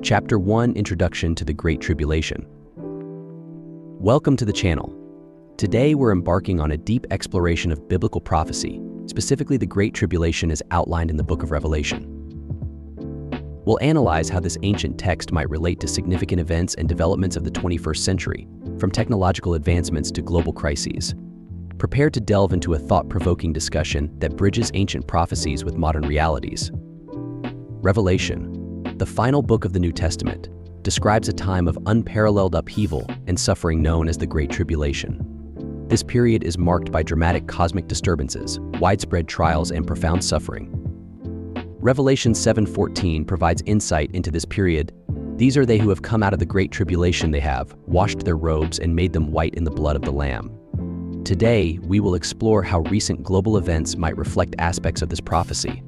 Chapter 1, Introduction to the Great Tribulation. Welcome to the channel. Today we're embarking on a deep exploration of biblical prophecy, specifically the Great Tribulation as outlined in the book of Revelation. We'll analyze how this ancient text might relate to significant events and developments of the 21st century, from technological advancements to global crises. Prepare to delve into a thought-provoking discussion that bridges ancient prophecies with modern realities. Revelation, the final book of the New Testament, describes a time of unparalleled upheaval and suffering known as the Great Tribulation. This period is marked by dramatic cosmic disturbances, widespread trials, and profound suffering. Revelation 7:14 provides insight into this period. These are they who have come out of the Great Tribulation. They have washed their robes and made them white in the blood of the Lamb. Today, we will explore how recent global events might reflect aspects of this prophecy.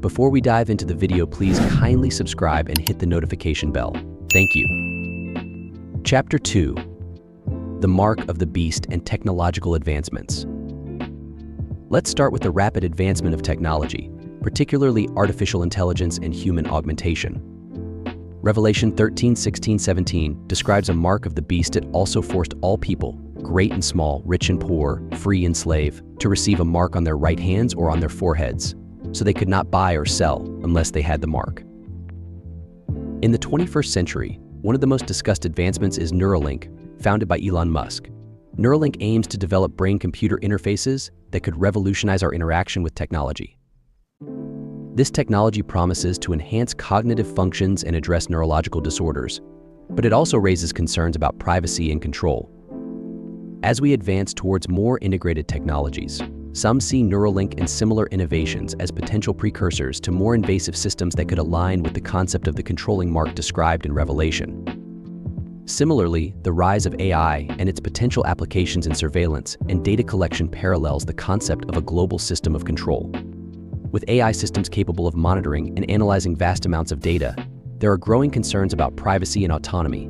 Before we dive into the video, please kindly subscribe and hit the notification bell. Thank you. Chapter 2, the Mark of the Beast and Technological Advancements. Let's start with the rapid advancement of technology, particularly artificial intelligence and human augmentation. Revelation 13:16-17 describes a mark of the beast. It also forced all people, great and small, rich and poor, free and slave, to receive a mark on their right hands or on their foreheads, so they could not buy or sell unless they had the mark. In the 21st century, one of the most discussed advancements is Neuralink, founded by Elon Musk. Neuralink aims to develop brain-computer interfaces that could revolutionize our interaction with technology. This technology promises to enhance cognitive functions and address neurological disorders, but it also raises concerns about privacy and control. As we advance towards more integrated technologies, some see Neuralink and similar innovations as potential precursors to more invasive systems that could align with the concept of the controlling mark described in Revelation. Similarly, the rise of AI and its potential applications in surveillance and data collection parallels the concept of a global system of control. With AI systems capable of monitoring and analyzing vast amounts of data, there are growing concerns about privacy and autonomy.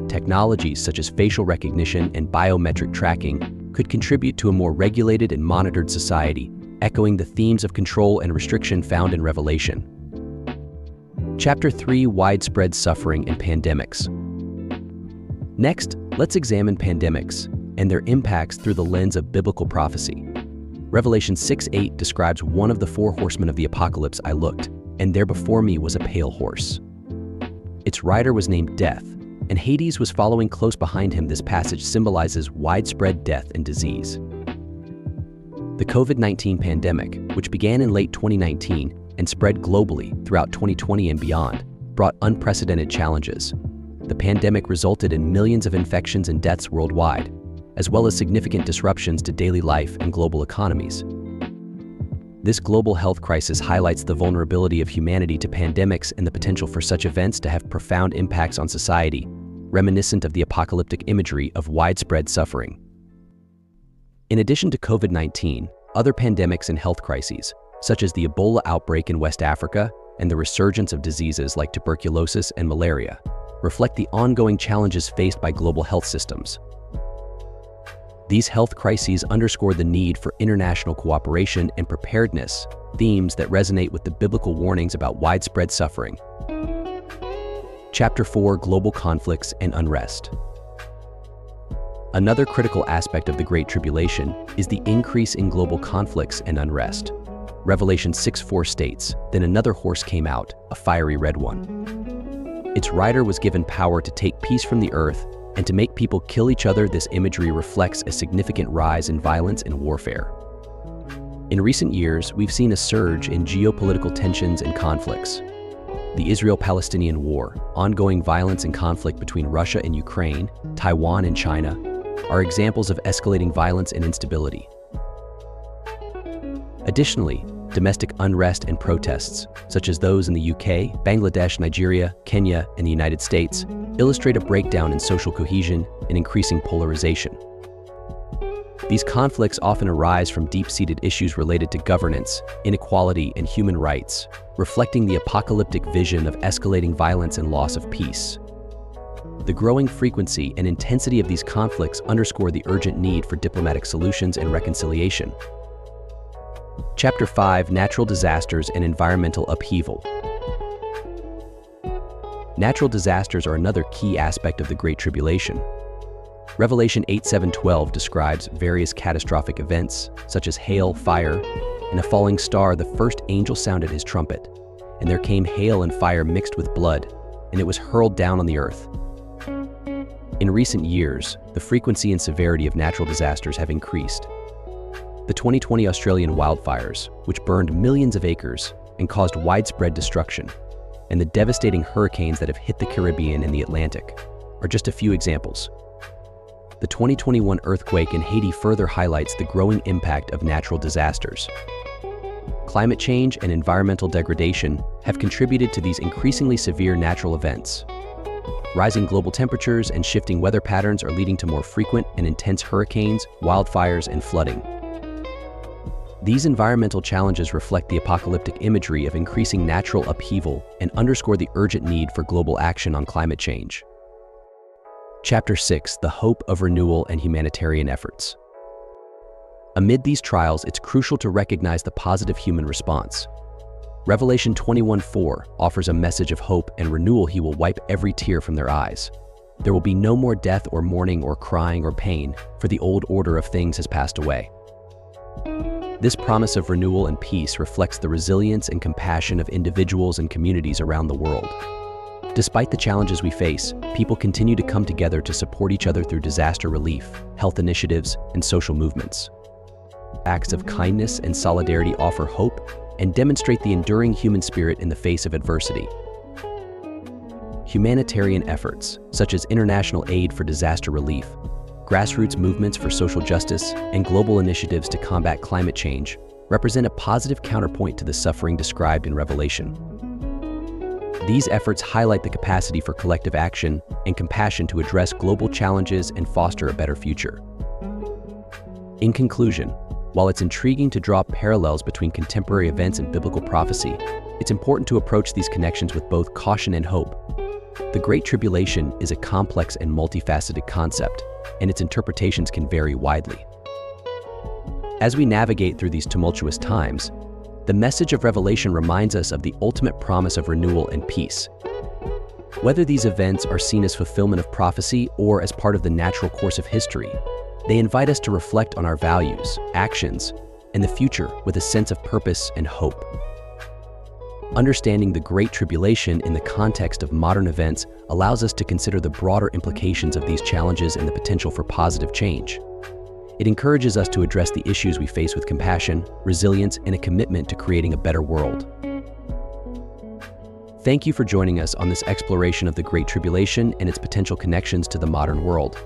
Technologies such as facial recognition and biometric tracking could contribute to a more regulated and monitored society, echoing the themes of control and restriction found in Revelation. Chapter 3, Widespread Suffering and Pandemics. Next, let's examine pandemics and their impacts through the lens of biblical prophecy. Revelation 6:8 describes one of the four horsemen of the apocalypse. I looked, and there before me was a pale horse. Its rider was named Death, and Hades was following close behind him. This passage symbolizes widespread death and disease. The COVID-19 pandemic, which began in late 2019 and spread globally throughout 2020 and beyond, brought unprecedented challenges. The pandemic resulted in millions of infections and deaths worldwide, as well as significant disruptions to daily life and global economies. This global health crisis highlights the vulnerability of humanity to pandemics and the potential for such events to have profound impacts on society, reminiscent of the apocalyptic imagery of widespread suffering. In addition to COVID-19, other pandemics and health crises, such as the Ebola outbreak in West Africa and the resurgence of diseases like tuberculosis and malaria, reflect the ongoing challenges faced by global health systems. These health crises underscore the need for international cooperation and preparedness, themes that resonate with the biblical warnings about widespread suffering. Chapter 4, Global Conflicts and Unrest. Another critical aspect of the Great Tribulation is the increase in global conflicts and unrest. Revelation 6:4 states, "Then another horse came out, a fiery red one. Its rider was given power to take peace from the earth and to make people kill each other." This imagery reflects a significant rise in violence and warfare. In recent years, we've seen a surge in geopolitical tensions and conflicts. The Israel-Palestinian war, ongoing violence and conflict between Russia and Ukraine, Taiwan and China, are examples of escalating violence and instability. Additionally, domestic unrest and protests, such as those in the UK, Bangladesh, Nigeria, Kenya, and the United States, illustrate a breakdown in social cohesion and increasing polarization. These conflicts often arise from deep-seated issues related to governance, inequality, and human rights, reflecting the apocalyptic vision of escalating violence and loss of peace. The growing frequency and intensity of these conflicts underscore the urgent need for diplomatic solutions and reconciliation. Chapter 5, Natural Disasters and Environmental Upheaval. Natural disasters are another key aspect of the Great Tribulation. Revelation 8:7-12 describes various catastrophic events, such as hail, fire, and a falling star. The first angel sounded his trumpet, and there came hail and fire mixed with blood, and it was hurled down on the earth. In recent years, the frequency and severity of natural disasters have increased. The 2020 Australian wildfires, which burned millions of acres and caused widespread destruction, and the devastating hurricanes that have hit the Caribbean and the Atlantic, are just a few examples. The 2021 earthquake in Haiti further highlights the growing impact of natural disasters. Climate change and environmental degradation have contributed to these increasingly severe natural events. Rising global temperatures and shifting weather patterns are leading to more frequent and intense hurricanes, wildfires, and flooding. These environmental challenges reflect the apocalyptic imagery of increasing natural upheaval and underscore the urgent need for global action on climate change. Chapter 6: The Hope of Renewal and Humanitarian Efforts. Amid these trials, it's crucial to recognize the positive human response. Revelation 21:4 offers a message of hope and renewal. He will wipe every tear from their eyes. There will be no more death or mourning or crying or pain, for the old order of things has passed away. This promise of renewal and peace reflects the resilience and compassion of individuals and communities around the world. Despite the challenges we face, people continue to come together to support each other through disaster relief, health initiatives, and social movements. Acts of kindness and solidarity offer hope and demonstrate the enduring human spirit in the face of adversity. Humanitarian efforts, such as international aid for disaster relief, grassroots movements for social justice, and global initiatives to combat climate change, represent a positive counterpoint to the suffering described in Revelation. These efforts highlight the capacity for collective action and compassion to address global challenges and foster a better future. In conclusion, while it's intriguing to draw parallels between contemporary events and biblical prophecy, it's important to approach these connections with both caution and hope. The Great Tribulation is a complex and multifaceted concept, and its interpretations can vary widely. As we navigate through these tumultuous times, the message of Revelation reminds us of the ultimate promise of renewal and peace. Whether these events are seen as fulfillment of prophecy or as part of the natural course of history, they invite us to reflect on our values, actions, and the future with a sense of purpose and hope. Understanding the Great Tribulation in the context of modern events allows us to consider the broader implications of these challenges and the potential for positive change. It encourages us to address the issues we face with compassion, resilience, and a commitment to creating a better world. Thank you for joining us on this exploration of the Great Tribulation and its potential connections to the modern world.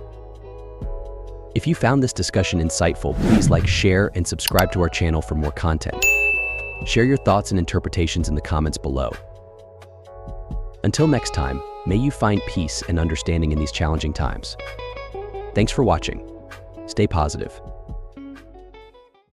If you found this discussion insightful, please like, share, and subscribe to our channel for more content. Share your thoughts and interpretations in the comments below. Until next time, may you find peace and understanding in these challenging times. Thanks for watching. Stay positive.